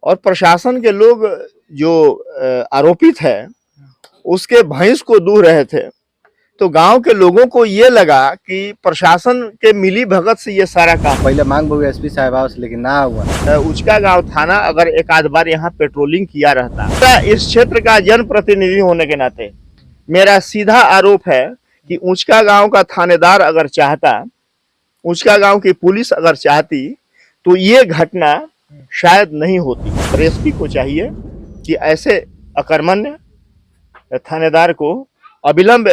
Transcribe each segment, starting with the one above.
और प्रशासन के लोग जो आरोपित है उसके भैंस को दूह रहे थे। तो गांव के लोगों को ये लगा कि प्रशासन के मिली भगत से ये सारा काम। पहले मांग बहु एसपी साहब से, लेकिन ना हुआ। उचका गांव थाना अगर एक आध बार यहाँ पेट्रोलिंग किया रहता, तो इस क्षेत्र का जनप्रतिनिधि होने के नाते मेरा सीधा आरोप है कि उचका गांव का थानेदार अगर चाहता, उचका गांव की पुलिस अगर चाहती, तो ये घटना शायद नहीं होती। और एसपी को चाहिए कि ऐसे अकर्मण्य थानेदार को अविलंब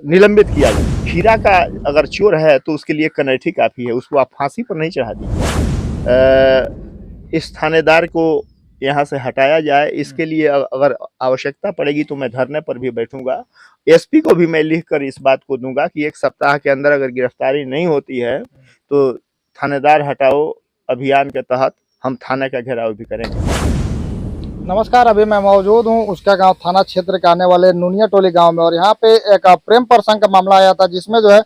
निलंबित किया जाए। खीरा का अगर चोर है तो उसके लिए कनैठी काफी है, उसको आप फांसी पर नहीं चढ़ा दीजिए। इस थानेदार को यहाँ से हटाया जाए, इसके लिए अगर आवश्यकता पड़ेगी तो मैं धरने पर भी बैठूंगा। एसपी को भी मैं लिखकर इस बात को दूंगा कि 1 सप्ताह के अंदर अगर गिरफ्तारी नहीं होती है तो थानेदार हटाओ अभियान के तहत हम थाने का घेराव भी करेंगे। नमस्कार, अभी मैं मौजूद हूँ उसका गांव थाना क्षेत्र के आने वाले नुनिया टोली गांव में, और यहाँ पे एक प्रेम प्रसंग का मामला आया था, जिसमें जो है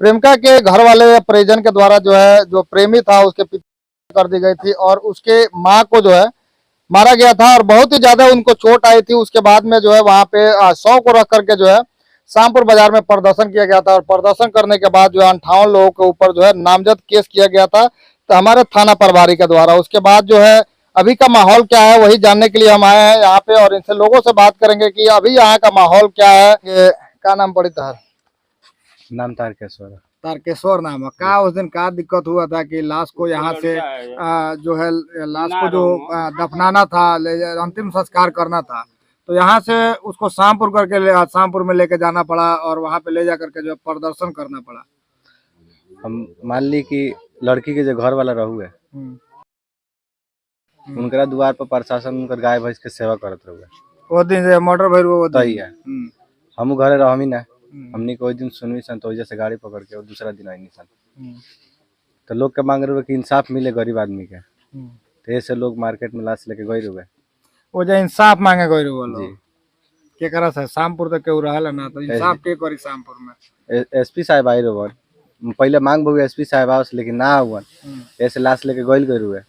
प्रेमिका के घर वाले परिजन के द्वारा जो है जो प्रेमी था उसके पिता कर दी गई थी और उसके माँ को जो है मारा गया था और बहुत ही ज्यादा उनको चोट आई थी। उसके बाद में जो है वहाँ पे 100 को रख करके जो है शामपुर बाजार में प्रदर्शन किया गया था और प्रदर्शन करने के बाद जो है 58 लोगों के ऊपर जो है नामजद केस किया गया था तो हमारे थाना प्रभारी के द्वारा। उसके बाद जो है अभी का माहौल क्या है वही जानने के लिए हम आए हैं यहाँ पे और इनसे लोगों से बात करेंगे कि अभी यहाँ का माहौल क्या है। क्या नाम पड़ी तार? नाम तारकेश्वर। तारकेश्वर नाम है। क्या उस दिन क्या दिक्कत हुआ था कि लाश को यहाँ से जो है लाश को जो दफनाना था, अंतिम संस्कार करना था, तो यहाँ से उसको शामपुर करके शामपुर में लेके जाना पड़ा और वहाँ पे ले जा करके जो प्रदर्शन करना पड़ा। हम मान ली कि लड़की के जो घर वाला रहू है उनकरा द्वार पर प्रशासन उनकर गाय भैंस के सेवा करत रहुए। वो दिन से मर्डर भइल वो तही है। हम घरे रहमी ना, हमनी को दिन सुनवी सन तो से गाड़ी पकड़ के और दूसरा दिन आई सन। तो लोग के मांग रहे कि इंसाफ मिले गरीब आदमी के, तो ऐसे लोग मार्केट में लाश लेके गए रहे। वो जो इंसाफ मांगे गए रहे के करा से शामपुर तक के रहल ना, तो इंसाफ के करी शामपुर में? एसपी साहब आई रहे। पहले मांग बहु एसपी साहब से, लेकिन ना हुआ। ऐसे लाश लेके गए रहे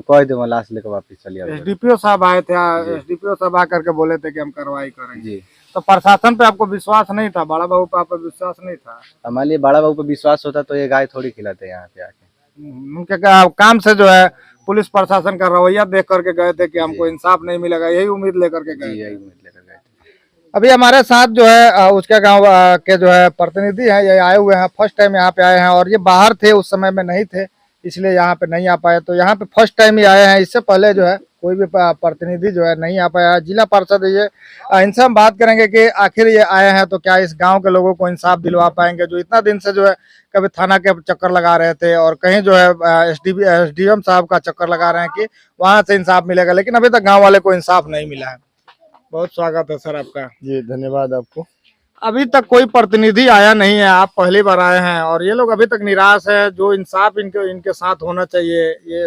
कह दे लाश लेकर वापस चलिए। एसडीपीओ साहब आए थे, एसडीपीओ साहब आकर के बोले थे कि हम कार्रवाई करेंगे। तो प्रशासन पे आपको विश्वास नहीं था? बड़ा बाबू पे आप विश्वास नहीं था? हमारे लिए बड़ा बाबू पे विश्वास होता तो ये गाय थोड़ी खिलाते यहाँ पे आके। उनके काम से जो है पुलिस प्रशासन का रवैया देख करके गए थे कि हमको इंसाफ नहीं मिलेगा, यही उम्मीद लेकर के गए। यही उम्मीद लेकर गए थे। अभी हमारे साथ जो है उसका गाँव के जो है प्रतिनिधि है, ये आए हुए हैं, फर्स्ट टाइम यहाँ पे आए हैं और ये बाहर थे, उस समय में नहीं थे इसलिए यहाँ पे नहीं आ पाए। तो यहाँ पे फर्स्ट टाइम ही आए हैं, इससे पहले जो है कोई भी प्रतिनिधि जो है नहीं आ पाया। जिला पार्षद ये इनसे हम बात करेंगे कि आखिर ये आए हैं तो क्या इस गांव के लोगों को इंसाफ दिलवा पाएंगे, जो इतना दिन से जो है कभी थाना के चक्कर लगा रहे थे और कहीं जो है एसडीएम साहब का चक्कर लगा रहे हैं कि वहां से इंसाफ मिलेगा, लेकिन अभी तक गाँव वाले को इंसाफ नहीं मिला है। बहुत स्वागत है सर आपका। जी धन्यवाद आपको। अभी तक कोई प्रतिनिधि आया नहीं है, आप पहली बार आए हैं और ये लोग अभी तक निराश है। जो इंसाफ इनके साथ होना चाहिए, ये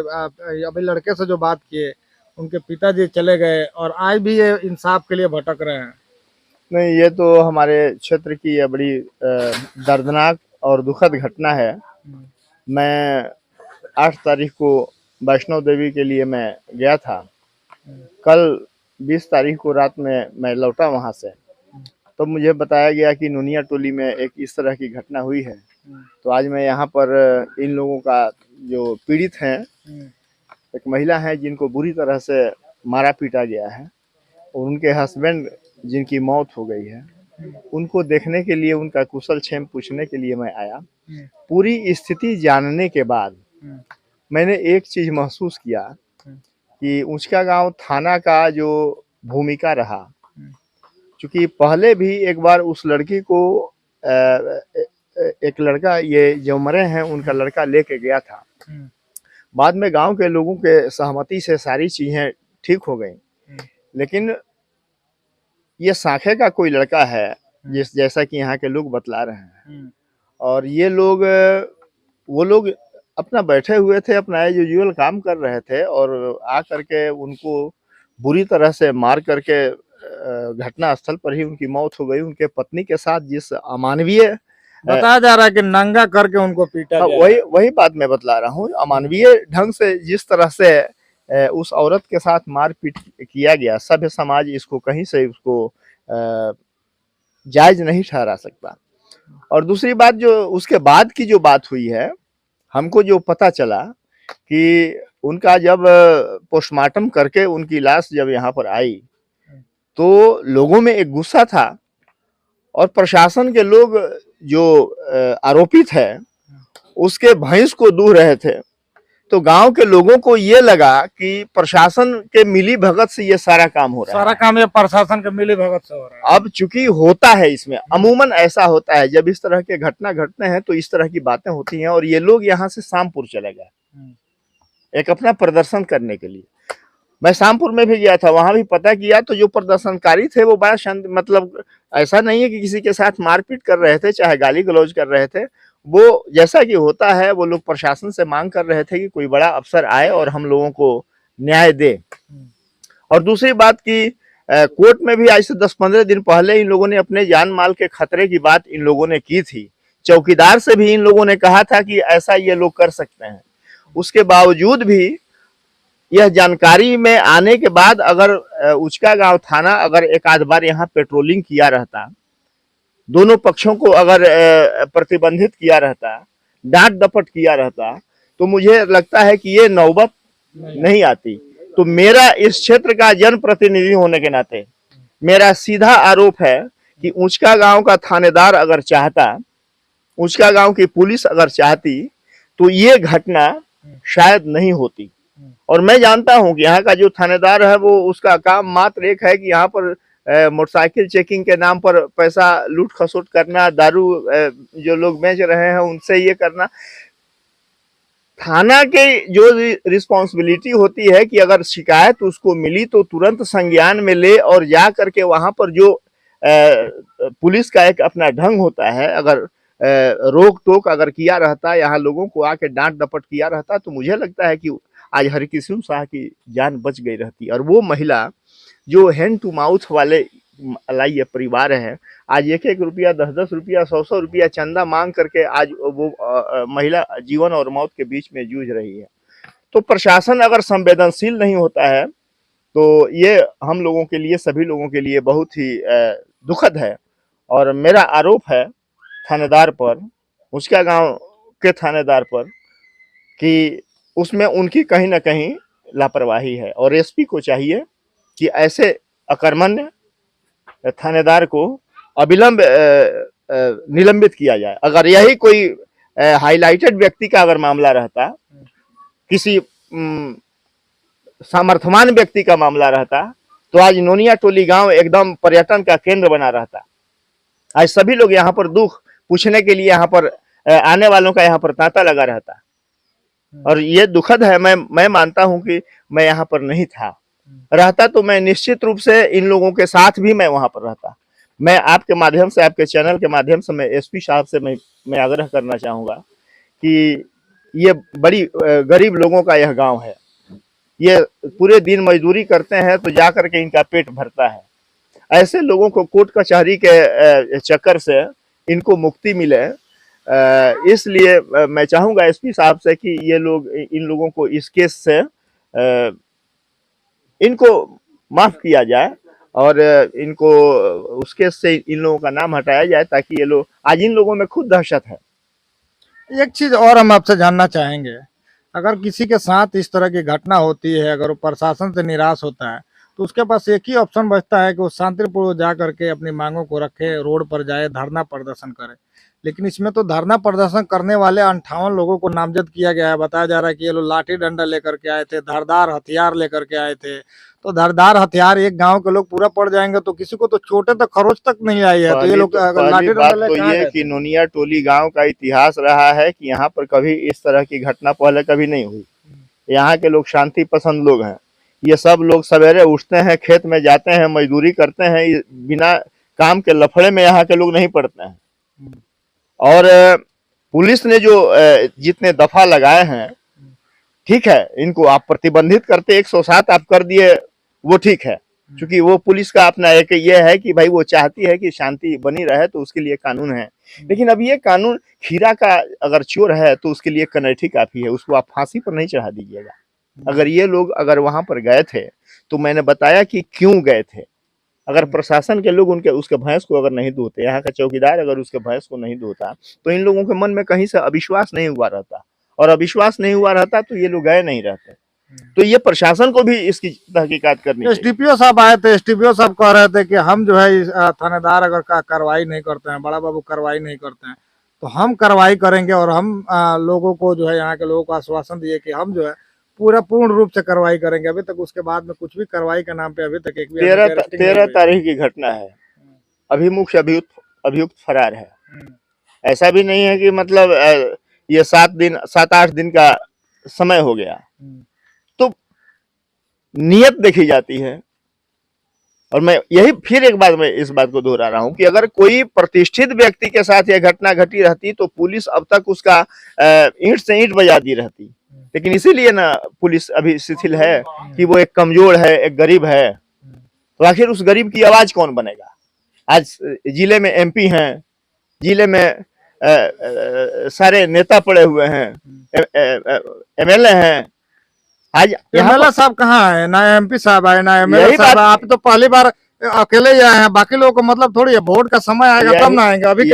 अभी लड़के से जो बात किए उनके पिताजी चले गए और आज भी ये इंसाफ के लिए भटक रहे हैं। नहीं, ये तो हमारे क्षेत्र की ये बड़ी दर्दनाक और दुखद घटना है। मैं 8 तारीख को वैष्णो देवी के लिए मैं गया था। कल 20 तारीख को रात में मैं लौटा वहाँ से, तो मुझे बताया गया कि नुनिया टोली में एक इस तरह की घटना हुई है। तो आज मैं यहाँ पर इन लोगों का जो पीड़ित हैं, एक महिला है जिनको बुरी तरह से मारा पीटा गया है और उनके हस्बैंड जिनकी मौत हो गई है, उनको देखने के लिए, उनका कुशल क्षेम पूछने के लिए मैं आया। पूरी स्थिति जानने के बाद मैंने एक चीज़ महसूस किया कि उचका गांव थाना का जो भूमिका रहा, क्योंकि पहले भी एक बार उस लड़की को एक लड़का, ये जो मरे हैं उनका लड़का लेके गया था। बाद में गांव के लोगों के सहमति से सारी चीजें ठीक हो गई, लेकिन ये साखे का कोई लड़का है जैसा कि यहाँ के लोग बतला रहे हैं। और ये लोग, वो लोग अपना बैठे हुए थे, अपना यूजुअल काम कर रहे थे और आ करके उनको बुरी तरह से मार करके घटना स्थल पर ही उनकी मौत हो गई। उनके पत्नी के साथ जिस अमानवीय बताया जा रहा है कि नंगा करके उनको पीटा गया। वही बात मैं बतला रहा हूँ। अमानवीय ढंग से जिस तरह से उस औरत के साथ मारपीट किया गया, सभ्य समाज इसको कहीं से उसको जायज नहीं ठहरा सकता। और दूसरी बात, जो उसके बाद की जो बात हुई है, हमको जो पता चला कि उनका जब पोस्टमार्टम करके उनकी लाश जब यहाँ पर आई, तो लोगों में एक गुस्सा था और प्रशासन के लोग जो आरोपित है उसके भैंस को दूह रहे थे। तो गांव के लोगों को ये लगा कि प्रशासन के मिली भगत से ये सारा काम हो रहा है। सारा काम ये प्रशासन के मिली भगत से हो रहा है। अब चूंकि होता है, इसमें अमूमन ऐसा होता है, जब इस तरह के घटना घटते हैं तो इस तरह की बातें होती हैं। और ये लोग यहाँ से शामपुर चले गए एक अपना प्रदर्शन करने के लिए। मैं शामपुर में भी गया था, वहां भी पता किया, तो जो प्रदर्शनकारी थे वो बड़ा शांत, मतलब ऐसा नहीं है कि किसी के साथ मारपीट कर रहे थे, चाहे गाली गलौज कर रहे थे। वो जैसा कि होता है, वो लोग प्रशासन से मांग कर रहे थे कि कोई बड़ा अफसर आए और हम लोगों को न्याय दे। और दूसरी बात की कोर्ट में भी आज से 10-15 दिन पहले इन लोगों ने अपने जान माल के खतरे की बात इन लोगों ने की थी। चौकीदार से भी इन लोगों ने कहा था कि ऐसा ये लोग कर सकते हैं। उसके बावजूद भी यह जानकारी में आने के बाद अगर उचका गांव थाना अगर एक आध बार यहाँ पेट्रोलिंग किया रहता, दोनों पक्षों को अगर प्रतिबंधित किया रहता, डांट डपट किया रहता, तो मुझे लगता है कि ये नौबत नहीं आती। तो मेरा इस क्षेत्र का जनप्रतिनिधि होने के नाते मेरा सीधा आरोप है कि उचका गांव का थानेदार अगर चाहता, उचका गांव की पुलिस अगर चाहती, तो ये घटना शायद नहीं होती। और मैं जानता हूं कि यहाँ का जो थानेदार है वो उसका काम मात्र एक है कि यहाँ पर मोटरसाइकिल चेकिंग के नाम पर पैसा लूट खसोट करना, दारू जो लोग बेच रहे हैं उनसे ये करना। थाना के जो रिस्पॉन्सिबिलिटी होती है कि अगर शिकायत उसको मिली तो तुरंत संज्ञान में ले और जा करके वहां पर जो पुलिस का एक अपना ढंग होता है, अगर रोक टोक अगर किया रहता, यहाँ लोगों को आके डांट डपट किया रहता, तो मुझे लगता है कि आज हरकिशन शाह की जान बच गई रहती। और वो महिला जो हैंड टू माउथ वाले ये परिवार है, आज 1-1 रुपया, 10-10 रुपया, 100-100 रुपया चंदा मांग करके आज वो महिला जीवन और मौत के बीच में जूझ रही है। तो प्रशासन अगर संवेदनशील नहीं होता है तो ये हम लोगों के लिए, सभी लोगों के लिए बहुत ही दुखद है। और मेरा आरोप है थानेदार पर, उसका गांव के थानेदार पर, कि उसमें उनकी कहीं ना कहीं लापरवाही है। और एसपी को चाहिए कि ऐसे अकर्मण्य थानेदार को अविलंब निलंबित किया जाए। अगर यही कोई हाईलाइटेड व्यक्ति का अगर मामला रहता, किसी सामर्थ्यवान व्यक्ति का मामला रहता, तो आज नोनिया टोली गांव एकदम पर्यटन का केंद्र बना रहता। आज सभी लोग यहाँ पर दुख पूछने के लिए यहाँ पर आने वालों का यहाँ पर तांता लगा रहता। और ये दुखद है। मैं मानता हूं कि मैं यहाँ पर नहीं था, रहता तो मैं निश्चित रूप से इन लोगों के साथ भी मैं वहां पर रहता। मैं आपके माध्यम से, आपके चैनल के माध्यम से मैं एसपी साहब से मैं आग्रह करना चाहूंगा कि ये बड़ी गरीब लोगों का यह गांव है, ये पूरे दिन मजदूरी करते हैं तो जा करके इनका पेट भरता है। ऐसे लोगों को कोर्ट कचहरी के चक्कर से इनको मुक्ति मिले, इसलिए मैं चाहूंगा एसपी साहब से कि ये लोग, इन लोगों को इस केस से इनको माफ किया जाए और इनको उस केस से इन लोगों का नाम हटाया जाए, ताकि ये लोग, आज इन लोगों में खुद दहशत है। एक चीज और हम आपसे जानना चाहेंगे, अगर किसी के साथ इस तरह की घटना होती है, अगर वो प्रशासन से निराश होता है, तो उसके पास एक ही ऑप्शन बचता है कि वो शांतिपूर्वक जा करके अपनी मांगों को रखे, रोड पर जाए, धरना प्रदर्शन करे। लेकिन इसमें तो धरना प्रदर्शन करने वाले 58 लोगों को नामजद किया गया है। बताया जा रहा है कि ये लोग लाठी डंडा लेकर के आए थे, धारदार हथियार लेकर के आए थे। तो धारदार हथियार एक गांव के लोग पूरा पड़ जाएंगे तो किसी को तो चोटें तक, खरोच तक नहीं आई है। तो ये लोग लाठी डंडा तो ये कि नोनिया टोली गांव का इतिहास रहा है कि यहाँ पर कभी इस तरह की घटना पहले कभी नहीं हुई। यहाँ के लोग शांति पसंद लोग हैं। ये सब लोग सवेरे उठते हैं, खेत में जाते हैं, मजदूरी करते हैं, बिना काम के लफड़े में यहाँ के लोग नहीं पड़ते हैं। और पुलिस ने जो जितने दफा लगाए हैं, ठीक है, इनको आप प्रतिबंधित करते 107 आप कर दिए, वो ठीक है, क्योंकि वो पुलिस का अपना एक ये है कि भाई वो चाहती है कि शांति बनी रहे, तो उसके लिए कानून है। लेकिन अब ये कानून, खीरा का अगर चोर है तो उसके लिए कनैठी काफी है, उसको आप फांसी पर नहीं चढ़ा दीजिएगा। अगर ये लोग अगर वहां पर गए थे तो मैंने बताया कि क्यों गए थे। अगर प्रशासन के लोग उनके उसके भैंस को अगर नहीं धोते, यहाँ का चौकीदार अगर उसके भैंस को नहीं धोता, तो इन लोगों के मन में कहीं से अविश्वास नहीं हुआ रहता, और अविश्वास नहीं हुआ रहता तो ये लोग गए नहीं रहते। तो ये प्रशासन को भी इसकी तहकीकात करनी चाहिए। एसडीपीओ साहब आए थे, एसडीपीओ साहब कह रहे थे कि हम जो है थानेदार अगर कार्रवाई नहीं करते हैं, बड़ा बाबू कार्रवाई नहीं करते हैं, तो हम कार्रवाई करेंगे, और हम लोगों को जो है यहाँ के लोगों को आश्वासन दिए कि हम जो है पूर्ण रूप से कार्रवाई करेंगे। अभी तक उसके बाद में कुछ भी कार्रवाई के नाम पे अभी तक एक भी 13 तारीख की घटना है, अभी मुख्य अभियुक्त फरार है। ऐसा भी नहीं है कि मतलब ये 7-8 दिन का समय हो गया। तो नियत देखी जाती है। और मैं यही फिर एक बार मैं इस बात को दोहरा रहा हूं कि अगर कोई प्रतिष्ठित व्यक्ति के साथ यह घटना घटी रहती तो पुलिस अब तक उसका ईंट से ईंट बजा दी रहती। लेकिन इसीलिए ना पुलिस अभी शिथिल है कि वो एक कमजोर है, एक गरीब है। तो आखिर उस गरीब की आवाज कौन बनेगा? आज जिले में एमपी हैं, जिले में सारे नेता पड़े हुए हैं, एमएलए हैं। आज एमएलए साहब कहाँ है? ना एमपी साहब आए, ना एमएलए साहब। आप तो पहली बार अकेले ही आए हैं, बाकी लोगों को मतलब थोड़ी है, वोट का समय आएगा तब ना आएंगे। अभी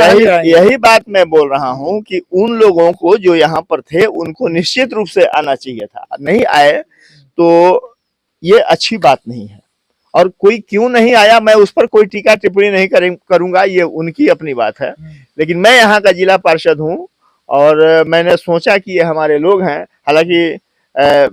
यही बात मैं बोल रहा हूं कि उन लोगों को जो यहाँ पर थे उनको निश्चित रूप से आना चाहिए था, नहीं आए तो ये अच्छी बात नहीं है। और कोई क्यों नहीं आया, मैं उस पर कोई टीका टिप्पणी नहीं करूंगा, ये उनकी अपनी बात है। लेकिन मैं यहाँ का जिला पार्षद हूँ और मैंने सोचा कि ये हमारे लोग हैं। हालांकि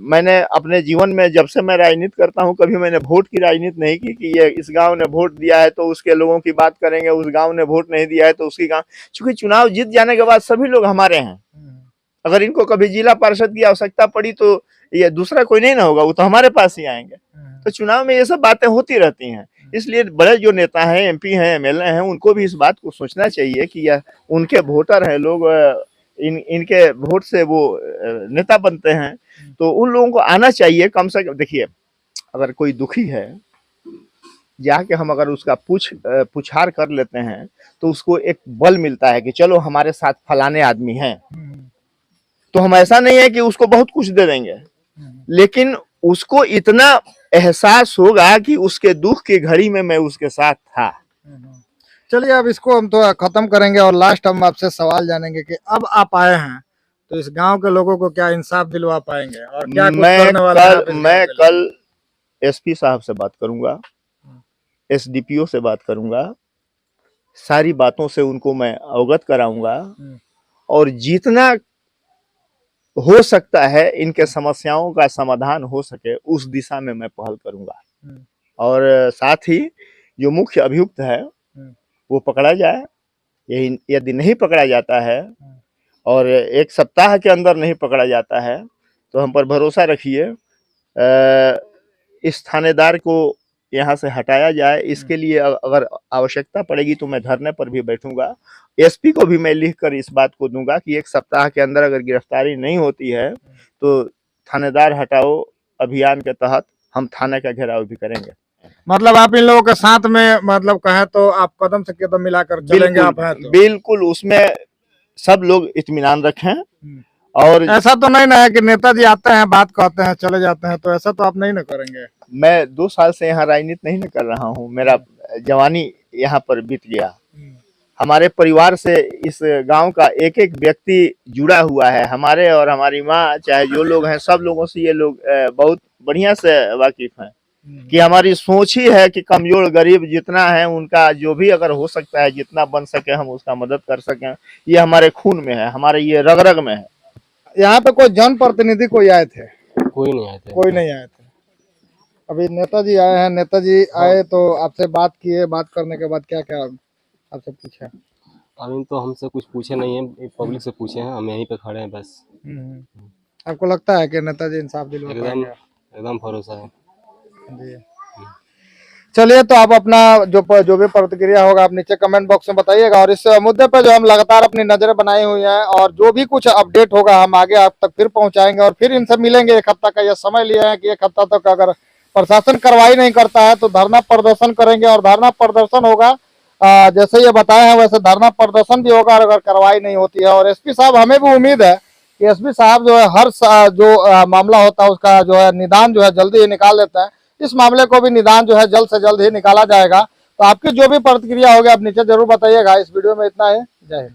मैंने अपने जीवन में जब से मैं राजनीति करता हूं कभी मैंने वोट की राजनीति नहीं की कि ये इस गांव ने वोट दिया है तो उसके लोगों की बात करेंगे, उस गांव ने वोट नहीं दिया है तो उसकी गांव। चूंकि चुनाव जीत जाने के बाद सभी लोग हमारे हैं। अगर इनको कभी जिला पार्षद की आवश्यकता पड़ी तो ये दूसरा कोई नहीं ना होगा, वो तो हमारे पास ही आएंगे। तो चुनाव में ये सब बातें होती रहती हैं। इसलिए बड़े जो नेता हैं, एमपी हैं, एमएलए हैं, उनको भी इस बात को सोचना चाहिए कि यह उनके वोटर हैं लोग, इनके वोट से वो नेता बनते हैं। तो उन लोगों को आना चाहिए कम से कम। देखिए, अगर कोई दुखी है जाके हम अगर उसका पुछार कर लेते हैं तो उसको एक बल मिलता है कि चलो हमारे साथ फलाने आदमी हैं। तो हम ऐसा नहीं है कि उसको बहुत कुछ दे देंगे, लेकिन उसको इतना एहसास होगा कि उसके दुख की घड़ी में मैं उसके साथ था। चलिए, अब इसको हम तो खत्म करेंगे और लास्ट हम आपसे सवाल जानेंगे कि अब आप आए हैं तो इस गांव के लोगों को क्या इंसाफ दिलवा पाएंगे और क्या कुछ करने वाले हैं? मैं कल एसपी साहब से बात करूंगा, एसडीपीओ से बात करूंगा, सारी बातों से उनको मैं अवगत कराऊंगा और जितना हो सकता है इनके समस्याओं का समाधान हो सके उस दिशा में मैं पहल करूंगा। और साथ ही जो मुख्य अभियुक्त है वो पकड़ा जाए। यही यदि नहीं पकड़ा जाता है और 1 सप्ताह के अंदर नहीं पकड़ा जाता है तो हम पर भरोसा रखिए, इस थानेदार को यहाँ से हटाया जाए। इसके लिए अगर आवश्यकता पड़ेगी तो मैं धरने पर भी बैठूंगा। एसपी को भी मैं लिखकर इस बात को दूंगा कि 1 सप्ताह के अंदर अगर गिरफ्तारी नहीं होती है तो थानेदार हटाओ अभियान के तहत हम थाने का घेराव भी करेंगे। मतलब आप इन लोगों के साथ में मतलब कहें तो आप कदम से कदम मिलाकर चलेंगे? आप हैं तो बिल्कुल उसमें सब लोग इत्मीनान रखें। और ऐसा तो नहीं ना है कि नेताजी आते हैं, बात कहते हैं, चले जाते हैं, तो ऐसा तो आप नहीं ना करेंगे? मैं 2 साल से यहाँ राजनीति नहीं कर रहा हूँ, मेरा जवानी यहाँ पर बीत गया। हमारे परिवार से इस गांव का एक एक व्यक्ति जुड़ा हुआ है, हमारे और हमारी माँ, चाहे जो लोग हैं, सब लोगों से ये लोग बहुत बढ़िया से वाकिफ हैं कि हमारी सोच ही है कि कमजोर गरीब जितना है उनका जो भी अगर हो सकता है जितना बन सके हम उसका मदद कर सकें। ये हमारे खून में है, हमारे ये रग रग में है। यहाँ पे कोई जनप्रतिनिधि कोई आए थे? कोई नहीं आए थे। कोई नहीं आए थे। अभी नेताजी आए हैं। नेताजी आए तो आपसे बात किए, बात करने के बाद क्या क्या आपसे पूछा? अभी तो हमसे कुछ पूछे नहीं है, पब्लिक से पूछे हैं, हम यहीं पे खड़े हैं बस। आपको लगता है कि नेताजी इंसाफ दिलवा पाएंगे? एकदम भरोसा है जी। चलिए, तो आप अपना जो भी प्रतिक्रिया होगा आप नीचे कमेंट बॉक्स में बताइएगा। और इस मुद्दे पर जो हम लगातार अपनी नजरें बनाई हुई हैं और जो भी कुछ अपडेट होगा हम आगे आप तक फिर पहुंचाएंगे और फिर इनसे मिलेंगे। 1 हफ्ता का यह समय लिया है कि 1 हफ्ता तक अगर प्रशासन कार्रवाई नहीं करता है तो धरना प्रदर्शन करेंगे और धरना प्रदर्शन होगा जैसे ये बताए हैं वैसे धरना प्रदर्शन भी होगा अगर कार्रवाई नहीं होती है। और एसपी साहब, हमें भी उम्मीद है कि एसपी साहब जो है हर जो मामला होता है उसका जो है निदान जो है जल्दी ही निकाल देते हैं। इस मामले को भी निदान जो है जल्द से जल्द ही निकाला जाएगा। तो आपकी जो भी प्रतिक्रिया होगी आप नीचे जरूर बताइएगा। इस वीडियो में इतना ही। जय हिंद।